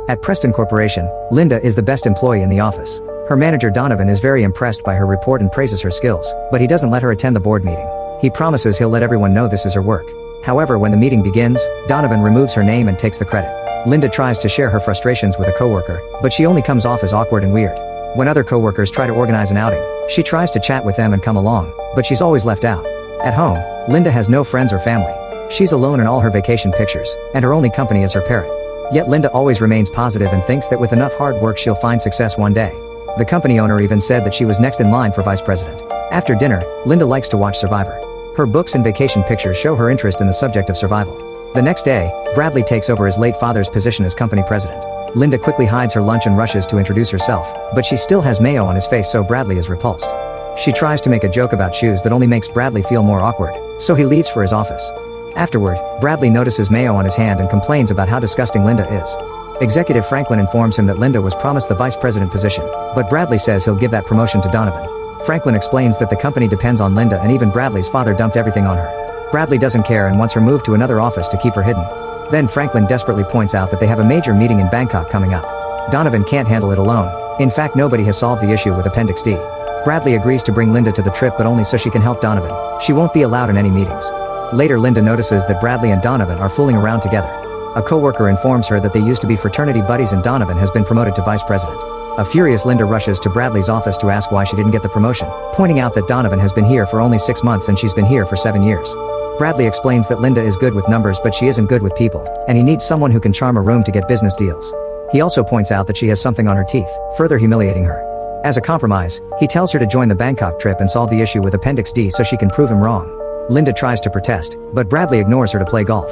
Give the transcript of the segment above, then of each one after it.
At Preston Corporation, Linda is the best employee in the office. Her manager Donovan is very impressed by her report and praises her skills, but he doesn't let her attend the board meeting. He promises he'll let everyone know this is her work. However, when the meeting begins, Donovan removes her name and takes the credit. Linda tries to share her frustrations with a coworker, but she only comes off as awkward and weird. When other coworkers try to organize an outing, she tries to chat with them and come along, but she's always left out. At home, Linda has no friends or family. She's alone in all her vacation pictures, and her only company is her parrot. Yet Linda always remains positive and thinks that with enough hard work she'll find success one day. The company owner even said that she was next in line for vice president. After dinner, Linda likes to watch Survivor. Her books and vacation pictures show her interest in the subject of survival. The next day, Bradley takes over his late father's position as company president. Linda quickly hides her lunch and rushes to introduce herself, but she still has mayo on his face, so Bradley is repulsed. She tries to make a joke about shoes that only makes Bradley feel more awkward, so he leaves for his office. Afterward, Bradley notices mayo on his hand and complains about how disgusting Linda is. Executive Franklin informs him that Linda was promised the vice president position, but Bradley says he'll give that promotion to Donovan. Franklin explains that the company depends on Linda and even Bradley's father dumped everything on her. Bradley doesn't care and wants her moved to another office to keep her hidden. Then Franklin desperately points out that they have a major meeting in Bangkok coming up. Donovan can't handle it alone. In fact, nobody has solved the issue with Appendix D. Bradley agrees to bring Linda to the trip, but only so she can help Donovan. She won't be allowed in any meetings. Later, Linda notices that Bradley and Donovan are fooling around together. A coworker informs her that they used to be fraternity buddies and Donovan has been promoted to vice president. A furious Linda rushes to Bradley's office to ask why she didn't get the promotion, pointing out that Donovan has been here for only 6 months and she's been here for 7 years. Bradley explains that Linda is good with numbers but she isn't good with people, and he needs someone who can charm a room to get business deals. He also points out that she has something on her teeth, further humiliating her. As a compromise, he tells her to join the Bangkok trip and solve the issue with Appendix D so she can prove him wrong. Linda tries to protest, but Bradley ignores her to play golf.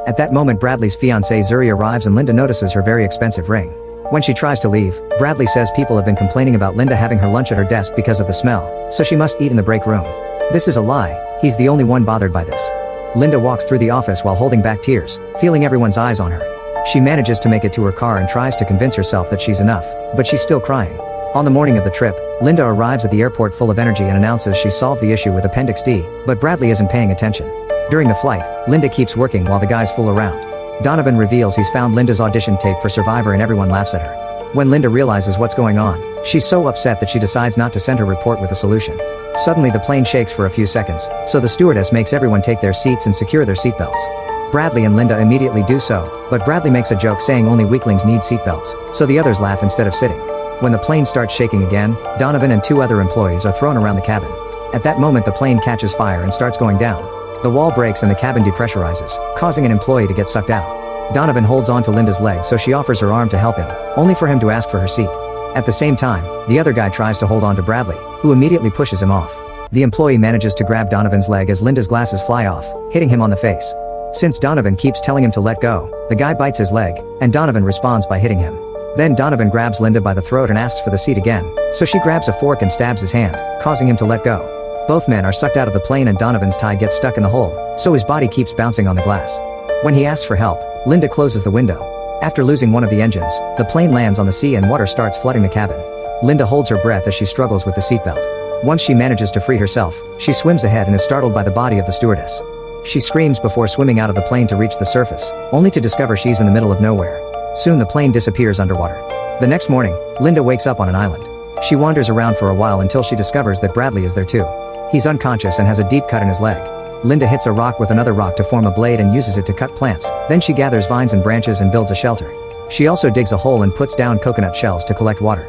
At that moment, Bradley's fiancée Zuri arrives and Linda notices her very expensive ring. When she tries to leave, Bradley says people have been complaining about Linda having her lunch at her desk because of the smell, so she must eat in the break room. This is a lie, he's the only one bothered by this. Linda walks through the office while holding back tears, feeling everyone's eyes on her. She manages to make it to her car and tries to convince herself that she's enough, but she's still crying. On the morning of the trip, Linda arrives at the airport full of energy and announces she solved the issue with Appendix D, but Bradley isn't paying attention. During the flight, Linda keeps working while the guys fool around. Donovan reveals he's found Linda's audition tape for Survivor and everyone laughs at her. When Linda realizes what's going on, she's so upset that she decides not to send her report with a solution. Suddenly the plane shakes for a few seconds, so the stewardess makes everyone take their seats and secure their seatbelts. Bradley and Linda immediately do so, but Bradley makes a joke saying only weaklings need seatbelts, so the others laugh instead of sitting. When the plane starts shaking again, Donovan and 2 other employees are thrown around the cabin. At that moment the plane catches fire and starts going down. The wall breaks and the cabin depressurizes, causing an employee to get sucked out. Donovan holds on to Linda's leg, so she offers her arm to help him, only for him to ask for her seat. At the same time, the other guy tries to hold on to Bradley, who immediately pushes him off. The employee manages to grab Donovan's leg as Linda's glasses fly off, hitting him on the face. Since Donovan keeps telling him to let go, the guy bites his leg, and Donovan responds by hitting him. Then Donovan grabs Linda by the throat and asks for the seat again, so she grabs a fork and stabs his hand, causing him to let go. Both men are sucked out of the plane and Donovan's tie gets stuck in the hole, so his body keeps bouncing on the glass. When he asks for help, Linda closes the window. After losing one of the engines, the plane lands on the sea and water starts flooding the cabin. Linda holds her breath as she struggles with the seatbelt. Once she manages to free herself, she swims ahead and is startled by the body of the stewardess. She screams before swimming out of the plane to reach the surface, only to discover she's in the middle of nowhere. Soon the plane disappears underwater. The next morning, Linda wakes up on an island. She wanders around for a while until she discovers that Bradley is there too. He's unconscious and has a deep cut in his leg. Linda hits a rock with another rock to form a blade and uses it to cut plants, then she gathers vines and branches and builds a shelter. She also digs a hole and puts down coconut shells to collect water.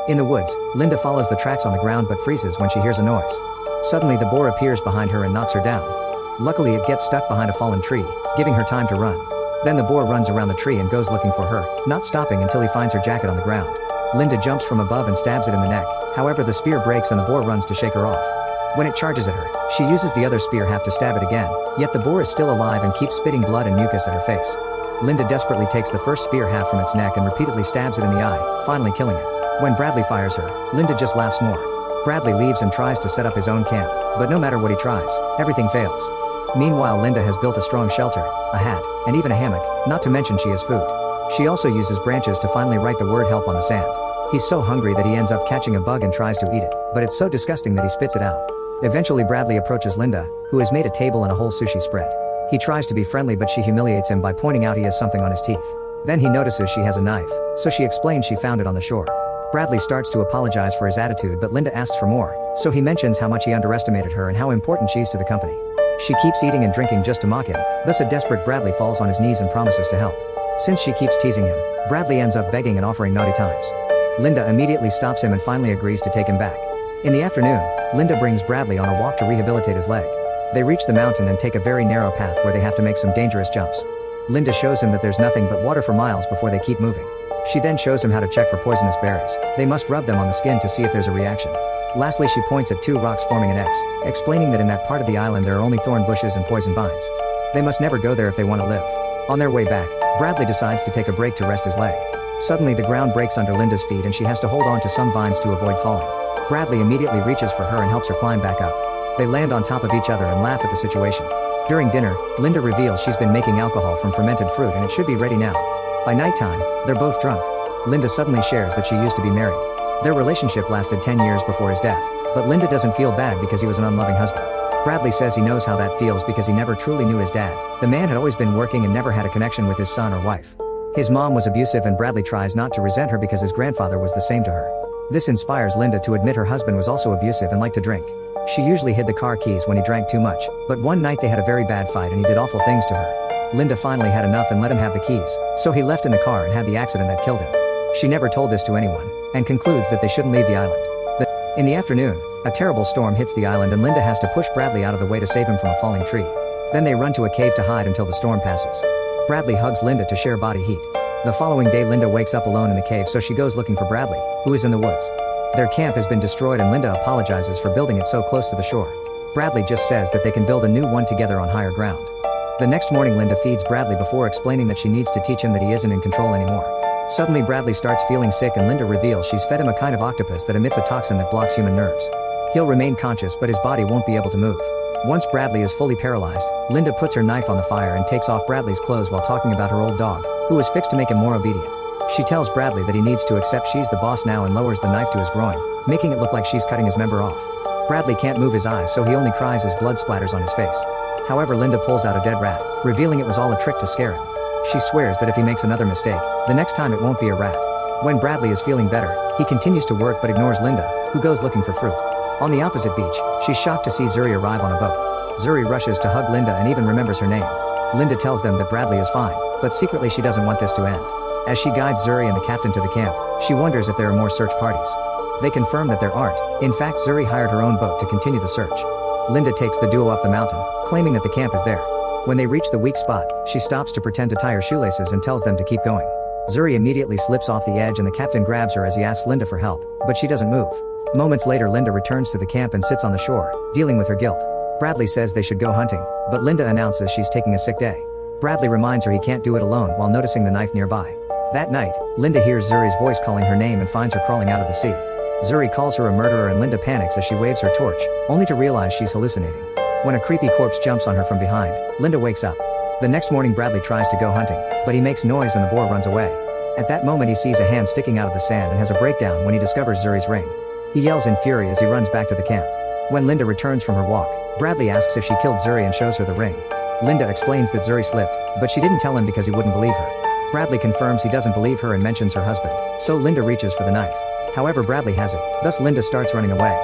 In the woods, Linda follows the tracks on the ground but freezes when she hears a noise. Suddenly the boar appears behind her and knocks her down. Luckily it gets stuck behind a fallen tree, giving her time to run. Then the boar runs around the tree and goes looking for her, not stopping until he finds her jacket on the ground. Linda jumps from above and stabs it in the neck, however the spear breaks and the boar runs to shake her off. When it charges at her, she uses the other spear half to stab it again, yet the boar is still alive and keeps spitting blood and mucus at her face. Linda desperately takes the first spear half from its neck and repeatedly stabs it in the eye, finally killing it. When Bradley fires her, Linda just laughs more. Bradley leaves and tries to set up his own camp, but no matter what he tries, everything fails. Meanwhile, Linda has built a strong shelter, a hat, and even a hammock, not to mention she has food. She also uses branches to finally write the word help on the sand. He's so hungry that he ends up catching a bug and tries to eat it, but it's so disgusting that he spits it out. Eventually Bradley approaches Linda, who has made a table and a whole sushi spread. He tries to be friendly but she humiliates him by pointing out he has something on his teeth. Then he notices she has a knife, so she explains she found it on the shore. Bradley starts to apologize for his attitude, but Linda asks for more, so he mentions how much he underestimated her and how important she is to the company. She keeps eating and drinking just to mock him, thus a desperate Bradley falls on his knees and promises to help. Since she keeps teasing him, Bradley ends up begging and offering naughty times. Linda immediately stops him and finally agrees to take him back. In the afternoon, Linda brings Bradley on a walk to rehabilitate his leg. They reach the mountain and take a very narrow path where they have to make some dangerous jumps. Linda shows him that there's nothing but water for miles before they keep moving. She then shows him how to check for poisonous berries. They must rub them on the skin to see if there's a reaction. Lastly, she points at 2 rocks forming an X, explaining that in that part of the island there are only thorn bushes and poison vines. They must never go there if they want to live. On their way back, Bradley decides to take a break to rest his leg. Suddenly the ground breaks under Linda's feet and she has to hold on to some vines to avoid falling. Bradley immediately reaches for her and helps her climb back up. They land on top of each other and laugh at the situation. During dinner, Linda reveals she's been making alcohol from fermented fruit and it should be ready now. By nighttime, they're both drunk. Linda suddenly shares that she used to be married. Their relationship lasted 10 years before his death, but Linda doesn't feel bad because he was an unloving husband. Bradley says he knows how that feels because he never truly knew his dad. The man had always been working and never had a connection with his son or wife. His mom was abusive and Bradley tries not to resent her because his grandfather was the same to her. This inspires Linda to admit her husband was also abusive and liked to drink. She usually hid the car keys when he drank too much, but one night they had a very bad fight and he did awful things to her. Linda finally had enough and let him have the keys, so he left in the car and had the accident that killed him. She never told this to anyone, and concludes that they shouldn't leave the island. In the afternoon, a terrible storm hits the island and Linda has to push Bradley out of the way to save him from a falling tree. Then they run to a cave to hide until the storm passes. Bradley hugs Linda to share body heat. The following day Linda wakes up alone in the cave, so she goes looking for Bradley, who is in the woods. Their camp has been destroyed and Linda apologizes for building it so close to the shore. Bradley just says that they can build a new one together on higher ground. The next morning Linda feeds Bradley before explaining that she needs to teach him that he isn't in control anymore. Suddenly Bradley starts feeling sick and Linda reveals she's fed him a kind of octopus that emits a toxin that blocks human nerves. He'll remain conscious but his body won't be able to move. Once Bradley is fully paralyzed, Linda puts her knife on the fire and takes off Bradley's clothes while talking about her old dog, who was fixed to make him more obedient. She tells Bradley that he needs to accept she's the boss now and lowers the knife to his groin, making it look like she's cutting his member off. Bradley can't move his eyes, so he only cries as blood splatters on his face. However, Linda pulls out a dead rat, revealing it was all a trick to scare him. She swears that if he makes another mistake, the next time it won't be a rat. When Bradley is feeling better, he continues to work but ignores Linda, who goes looking for fruit. On the opposite beach, she's shocked to see Zuri arrive on a boat. Zuri rushes to hug Linda and even remembers her name. Linda tells them that Bradley is fine, but secretly she doesn't want this to end. As she guides Zuri and the captain to the camp, she wonders if there are more search parties. They confirm that there aren't. In fact, Zuri hired her own boat to continue the search. Linda takes the duo up the mountain, claiming that the camp is there. When they reach the weak spot, she stops to pretend to tie her shoelaces and tells them to keep going. Zuri immediately slips off the edge and the captain grabs her as he asks Linda for help, but she doesn't move. Moments later Linda returns to the camp and sits on the shore, dealing with her guilt. Bradley says they should go hunting, but Linda announces she's taking a sick day. Bradley reminds her he can't do it alone while noticing the knife nearby. That night, Linda hears Zuri's voice calling her name and finds her crawling out of the sea. Zuri calls her a murderer and Linda panics as she waves her torch, only to realize she's hallucinating. When a creepy corpse jumps on her from behind, Linda wakes up. The next morning Bradley tries to go hunting, but he makes noise and the boar runs away. At that moment he sees a hand sticking out of the sand and has a breakdown when he discovers Zuri's ring. He yells in fury as he runs back to the camp. When Linda returns from her walk, Bradley asks if she killed Zuri and shows her the ring. Linda explains that Zuri slipped, but she didn't tell him because he wouldn't believe her. Bradley confirms he doesn't believe her and mentions her husband, so Linda reaches for the knife. However, Bradley has it, thus Linda starts running away.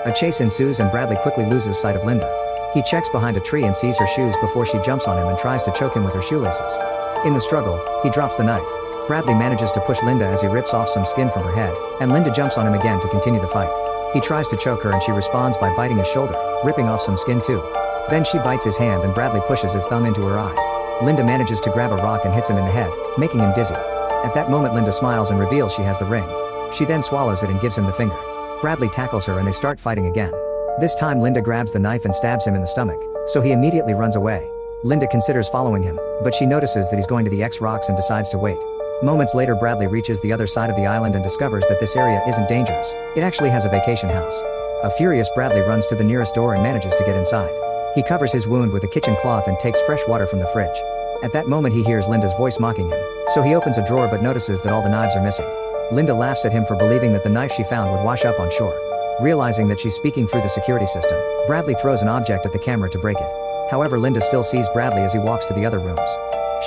A chase ensues and Bradley quickly loses sight of Linda. He checks behind a tree and sees her shoes before she jumps on him and tries to choke him with her shoelaces. In the struggle, he drops the knife. Bradley manages to push Linda as he rips off some skin from her head, and Linda jumps on him again to continue the fight. He tries to choke her and she responds by biting his shoulder, ripping off some skin too. Then she bites his hand and Bradley pushes his thumb into her eye. Linda manages to grab a rock and hits him in the head, making him dizzy. At that moment Linda smiles and reveals she has the ring. She then swallows it and gives him the finger. Bradley tackles her and they start fighting again. This time Linda grabs the knife and stabs him in the stomach, so he immediately runs away. Linda considers following him, but she notices that he's going to the X rocks and decides to wait. Moments later Bradley reaches the other side of the island and discovers that this area isn't dangerous. It actually has a vacation house. A furious Bradley runs to the nearest door and manages to get inside. He covers his wound with a kitchen cloth and takes fresh water from the fridge. At that moment he hears Linda's voice mocking him, so he opens a drawer but notices that all the knives are missing. Linda laughs at him for believing that the knife she found would wash up on shore. Realizing that she's speaking through the security system, Bradley throws an object at the camera to break it. However, Linda still sees Bradley as he walks to the other rooms.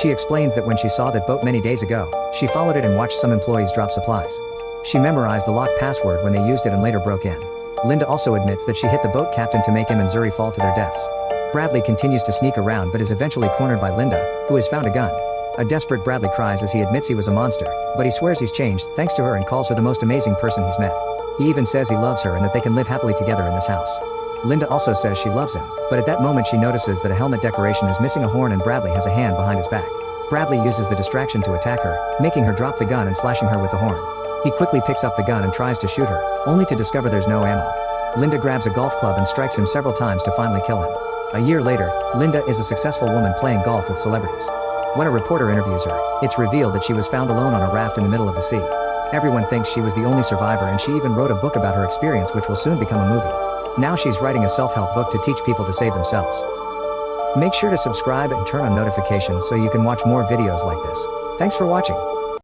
She explains that when she saw that boat many days ago, she followed it and watched some employees drop supplies. She memorized the lock password when they used it and later broke in. Linda also admits that she hit the boat captain to make him and Zuri fall to their deaths. Bradley continues to sneak around but is eventually cornered by Linda, who has found a gun. A desperate Bradley cries as he admits he was a monster, but he swears he's changed thanks to her and calls her the most amazing person he's met. He even says he loves her and that they can live happily together in this house. Linda also says she loves him, but at that moment she notices that a helmet decoration is missing a horn and Bradley has a hand behind his back. Bradley uses the distraction to attack her, making her drop the gun and slashing her with the horn. He quickly picks up the gun and tries to shoot her, only to discover there's no ammo. Linda grabs a golf club and strikes him several times to finally kill him. A year later, Linda is a successful woman playing golf with celebrities. When a reporter interviews her, it's revealed that she was found alone on a raft in the middle of the sea. Everyone thinks she was the only survivor and she even wrote a book about her experience which will soon become a movie. Now she's writing a self-help book to teach people to save themselves. Make sure to subscribe and turn on notifications so you can watch more videos like this. Thanks for watching.